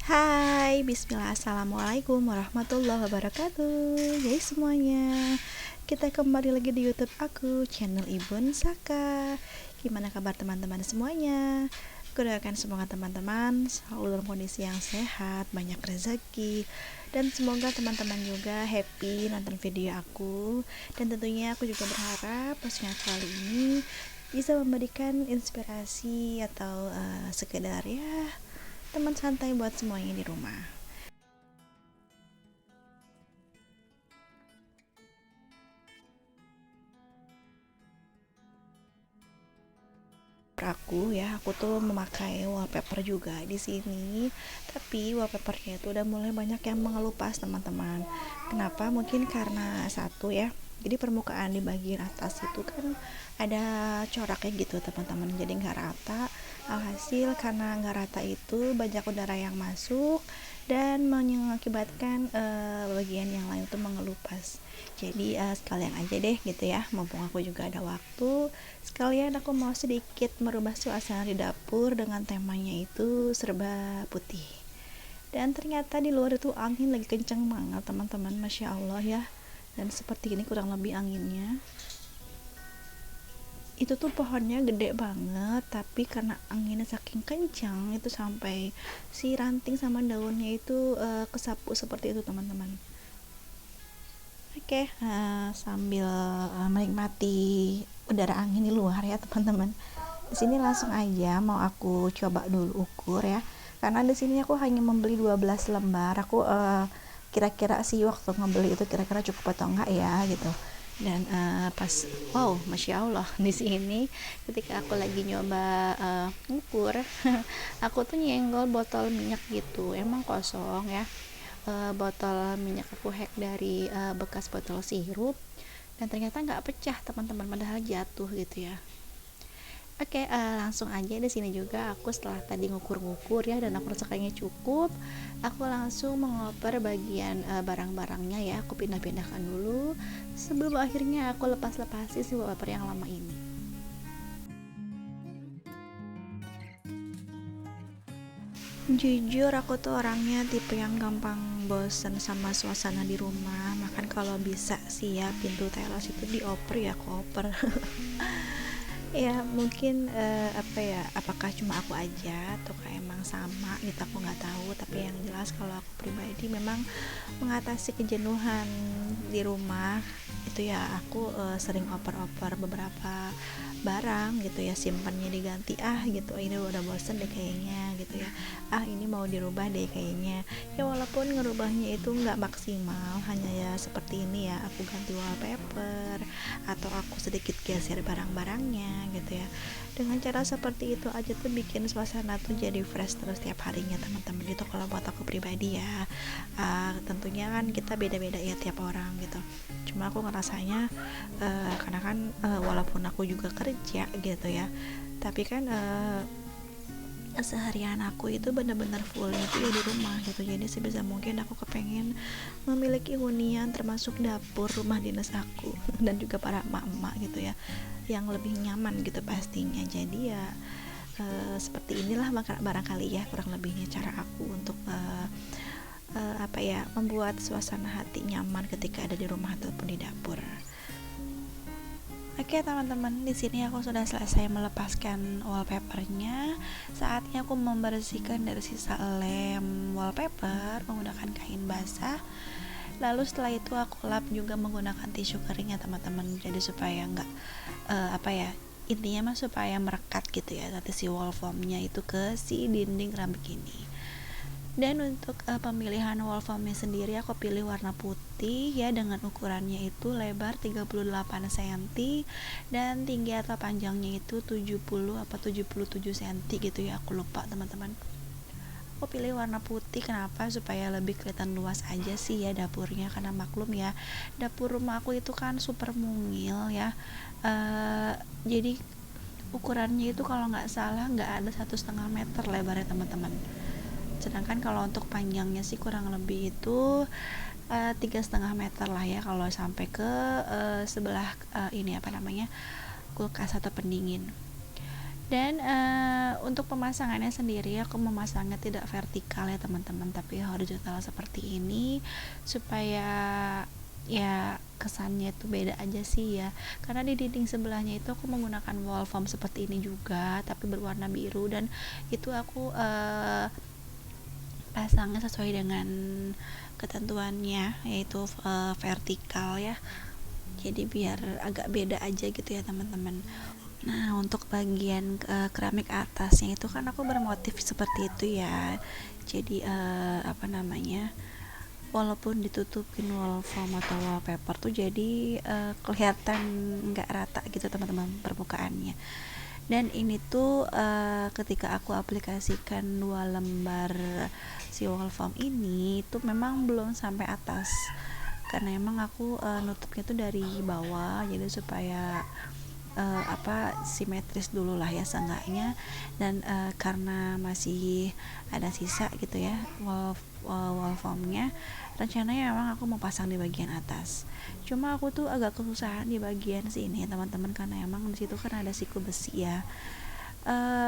Hai, bismillah, assalamualaikum warahmatullahi wabarakatuh. Hai semuanya, kita kembali lagi di YouTube aku, channel Ibun Saka. Gimana kabar teman-teman semuanya? Aku doakan semoga teman-teman selalu dalam kondisi yang sehat, banyak rezeki, dan semoga teman-teman juga happy nonton video aku. Dan tentunya aku juga berharap postingan kali ini bisa memberikan inspirasi atau sekedar ya teman santai buat semuanya di rumah. Aku tuh memakai wallpaper juga di sini, tapi wallpapernya itu udah mulai banyak yang mengelupas teman-teman. Kenapa? Mungkin karena satu ya, jadi permukaan di bagian atas itu kan ada coraknya gitu teman-teman, jadi nggak rata. Alhasil karena nggak rata itu banyak udara yang masuk dan mengakibatkan bagian yang lain itu mengelupas. Jadi sekalian aja deh gitu ya, mumpung aku juga ada waktu, sekalian aku mau sedikit merubah suasana di dapur dengan temanya itu serba putih. Dan ternyata di luar itu angin lagi kenceng banget teman-teman, masya Allah ya. Dan seperti ini kurang lebih anginnya. Itu tuh pohonnya gede banget, tapi karena anginnya saking kencang itu sampai si ranting sama daunnya itu kesapu seperti itu teman-teman. Oke, sambil menikmati udara angin di luar ya teman-teman. Di sini langsung aja mau aku coba dulu ukur ya. Karena di sini aku hanya membeli 12 lembar. Aku kira-kira sih waktu ngebeli itu kira-kira cukup atau enggak ya gitu. Dan pas wow, masya Allah di sini ketika aku lagi nyoba ngukur, aku tuh nyenggol botol minyak gitu. Emang kosong ya. Botol minyak aku hack dari bekas botol sirup, dan ternyata nggak pecah teman-teman, padahal jatuh gitu ya. Oke, langsung aja di sini juga aku setelah tadi ngukur-ngukur ya dan aku rasa kayaknya cukup, aku langsung mengoper bagian barang-barangnya ya, aku pindah-pindahkan dulu sebelum akhirnya aku lepas-lepasi si wallpaper yang lama ini. Jujur aku tuh orangnya tipe yang gampang bosen sama suasana di rumah. Makan kalau bisa sih ya pintu teras itu dioper ya aku oper. Ya mungkin apa ya, apakah cuma aku aja atau kayak emang sama gitu, aku nggak tahu. Tapi yang jelas kalau aku pribadi memang mengatasi kejenuhan di rumah itu ya aku sering oper-oper beberapa barang gitu ya, simpannya diganti gitu, ini udah bosen deh kayaknya gitu ya, ini mau dirubah deh kayaknya ya, walaupun ngerubahnya itu nggak maksimal, hanya ya seperti ini ya, aku ganti wallpaper atau aku sedikit geser barang-barangnya gitu ya. Dengan cara seperti itu aja tuh bikin suasana tuh jadi fresh terus tiap harinya teman-teman. Itu kalau buat aku pribadi ya. Tentunya kan kita beda-beda ya tiap orang gitu. Cuma aku ngerasanya karena kan walaupun aku juga kerja gitu ya, tapi kan seharian aku itu benar-benar full itu ya di rumah gitu. Jadi sebisa mungkin aku kepengen memiliki hunian termasuk dapur rumah dinas aku dan juga para emak-emak gitu ya, yang lebih nyaman gitu pastinya. Jadi ya seperti inilah barangkali ya kurang lebihnya cara aku untuk apa ya, membuat suasana hati nyaman ketika ada di rumah ataupun di dapur. Oke teman-teman, di sini aku sudah selesai melepaskan wallpapernya. Saatnya aku membersihkan dari sisa lem wallpaper menggunakan kain basah. Lalu setelah itu aku lap juga menggunakan tisu kering ya teman-teman. Jadi supaya nggak apa ya, intinya mah supaya merekat gitu ya nanti si wall foamnya itu ke si dinding keramik ini. Dan untuk pemilihan wall foamnya sendiri aku pilih warna putih ya, dengan ukurannya itu lebar 38 cm dan tinggi atau panjangnya itu 70 apa 77 cm gitu ya, aku lupa teman-teman. Aku pilih warna putih kenapa? Supaya lebih kelihatan luas aja sih ya dapurnya, karena maklum ya dapur rumah aku itu kan super mungil ya. Jadi ukurannya itu kalau nggak salah nggak ada 1,5 meter lebarnya teman-teman. Sedangkan kalau untuk panjangnya sih kurang lebih itu 3,5 meter lah ya kalau sampai ke sebelah ini apa namanya, kulkas atau pendingin. Dan untuk pemasangannya sendiri aku memasangnya tidak vertikal ya teman-teman, tapi horizontal seperti ini supaya ya kesannya itu beda aja sih ya, karena di dinding sebelahnya itu aku menggunakan wall foam seperti ini juga tapi berwarna biru, dan itu aku pasangnya sesuai dengan ketentuannya, yaitu vertikal ya, jadi biar agak beda aja gitu ya teman-teman. Nah, untuk bagian keramik atasnya itu kan aku bermotif seperti itu ya. Jadi apa namanya? Walaupun ditutupin wall foam atau wallpaper tuh jadi kelihatan nggak rata gitu teman-teman permukaannya. Dan ini tuh ketika aku aplikasikan 2 lembar si wall foam ini tuh memang belum sampai atas. Karena emang aku nutupnya tuh dari bawah, jadi supaya simetris dulu lah ya seenggaknya. Dan karena masih ada sisa gitu ya wall foamnya, rencananya memang aku mau pasang di bagian atas, cuma aku tuh agak kesusahan di bagian sini teman-teman, karena emang di situ kan ada siku besi ya.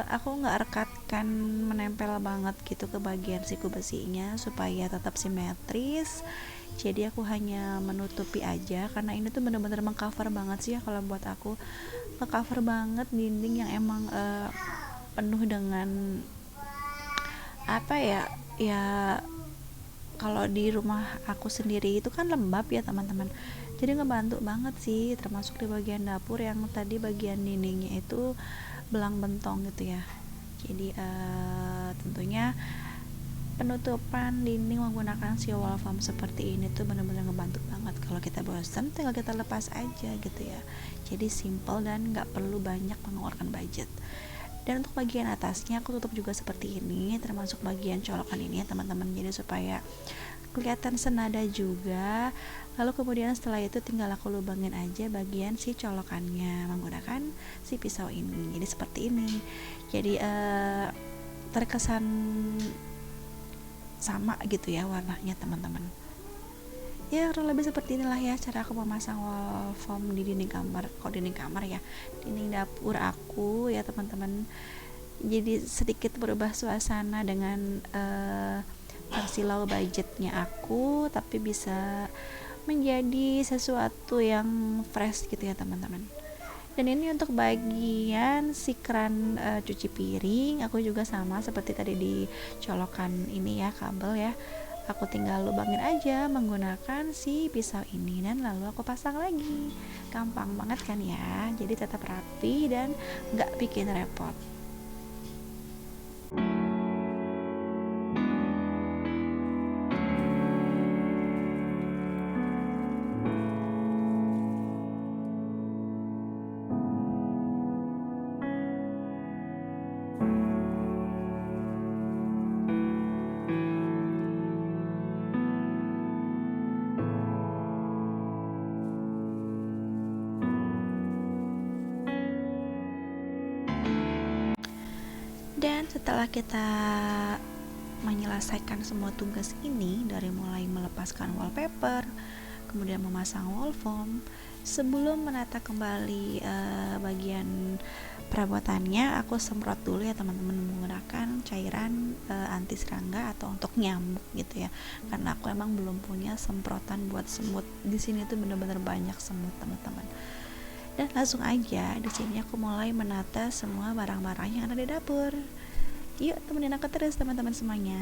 Aku nggak rekatkan menempel banget gitu ke bagian siku besinya supaya tetap simetris, jadi aku hanya menutupi aja, karena ini tuh bener-bener mengcover banget sih ya, kalau buat aku ngecover banget dinding yang emang penuh dengan apa ya, ya kalau di rumah aku sendiri itu kan lembab ya teman-teman, jadi ngebantu banget sih, termasuk di bagian dapur yang tadi bagian dindingnya itu belang bentong gitu ya. Jadi tentunya penutupan dinding menggunakan si wall foam seperti ini tuh benar-benar ngebantu banget. Kalau kita bosan tinggal kita lepas aja gitu ya, jadi simple dan nggak perlu banyak mengeluarkan budget. Dan untuk bagian atasnya aku tutup juga seperti ini, termasuk bagian colokan ini ya teman-teman, jadi supaya kelihatan senada juga. Lalu kemudian setelah itu tinggal aku lubangin aja bagian si colokannya menggunakan si pisau ini, jadi seperti ini. Jadi terkesan sama gitu ya warnanya teman-teman. Ya kurang lebih seperti inilah ya cara aku memasang wall foam di dinding kamar, kok dinding kamar ya, dinding dapur aku ya teman-teman. Jadi sedikit berubah suasana dengan versi low budgetnya aku, tapi bisa menjadi sesuatu yang fresh gitu ya teman-teman. Dan ini untuk bagian si keran cuci piring, aku juga sama seperti tadi di colokan ini ya, kabel ya, aku tinggal lubangin aja menggunakan si pisau ini, dan lalu aku pasang lagi. Gampang banget kan ya, jadi tetap rapi dan nggak bikin repot. Dan setelah kita menyelesaikan semua tugas ini, dari mulai melepaskan wallpaper, kemudian memasang wall foam, sebelum menata kembali bagian perabotannya, aku semprot dulu ya teman-teman menggunakan cairan anti serangga atau untuk nyamuk gitu ya, karena aku emang belum punya semprotan buat semut. Di sini tuh bener-bener banyak semut teman-teman. Dan langsung aja di sini aku mulai menata semua barang-barang yang ada di dapur. Yuk temenin aku terus teman-teman semuanya.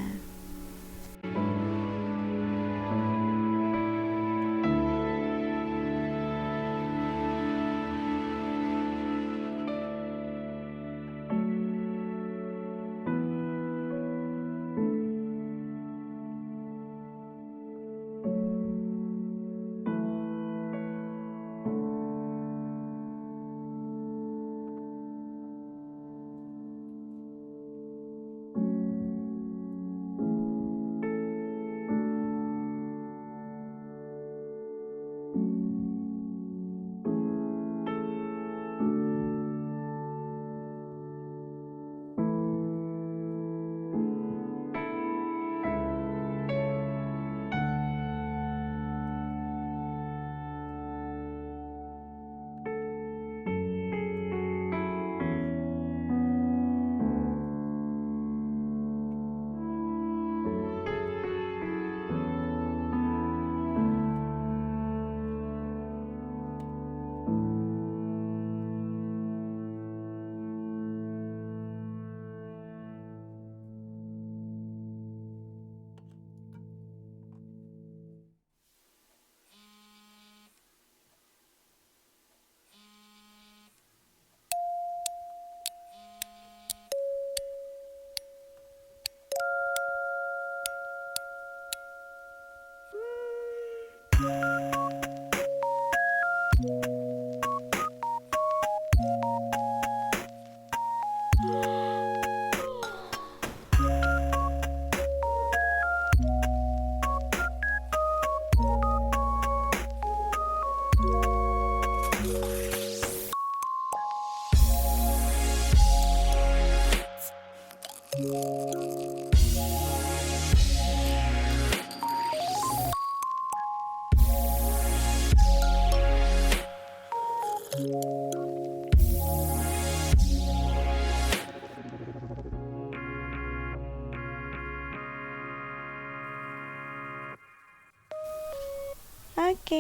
Oke,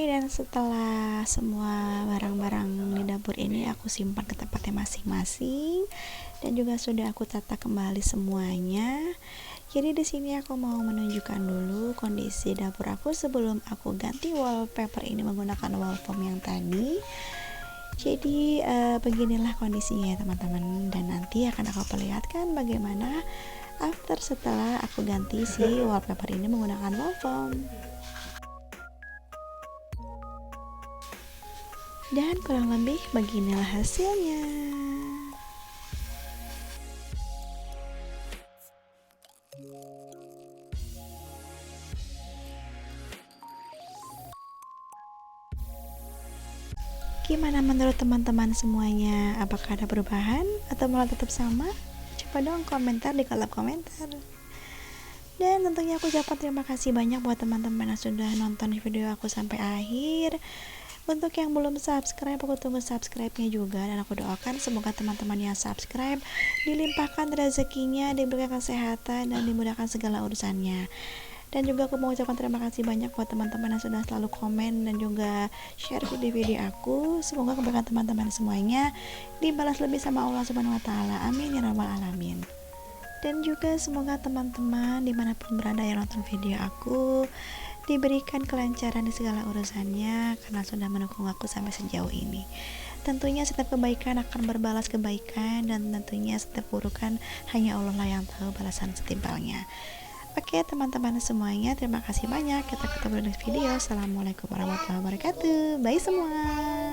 dan setelah semua barang-barang di dapur ini aku simpan ke tempatnya masing-masing dan juga sudah aku tata kembali semuanya. Jadi di sini aku mau menunjukkan dulu kondisi dapur aku sebelum aku ganti wallpaper ini menggunakan wall foam yang tadi. Jadi beginilah kondisinya ya teman-teman, dan nanti akan aku perlihatkan bagaimana after setelah aku ganti si wallpaper ini menggunakan wall foam. Dan kurang lebih beginilah hasilnya. Gimana menurut teman-teman semuanya? Apakah ada perubahan atau malah tetap sama? Coba dong komentar di kolom komentar. Dan tentunya aku ucapkan terima kasih banyak buat teman-teman yang sudah nonton video aku sampai akhir. Untuk yang belum subscribe, aku tunggu subscribe-nya juga, dan aku doakan semoga teman-teman yang subscribe dilimpahkan rezekinya, diberikan kesehatan, dan dimudahkan segala urusannya. Dan juga aku mau ucapkan terima kasih banyak buat teman-teman yang sudah selalu komen dan juga share video-video aku. Semoga kebaikan teman-teman semuanya dibalas lebih sama Allah Subhanahu wa Ta'ala. Amin ya rabbal alamin. Dan juga semoga teman-teman dimanapun berada yang nonton video aku diberikan kelancaran di segala urusannya karena sudah mendukung aku sampai sejauh ini. Tentunya setiap kebaikan akan berbalas kebaikan, dan tentunya setiap burukan hanya Allah lah yang tahu balasan setimpalnya. Oke teman-teman semuanya, terima kasih banyak. Kita ketemu di next video. Assalamualaikum warahmatullahi wabarakatuh. Bye semua.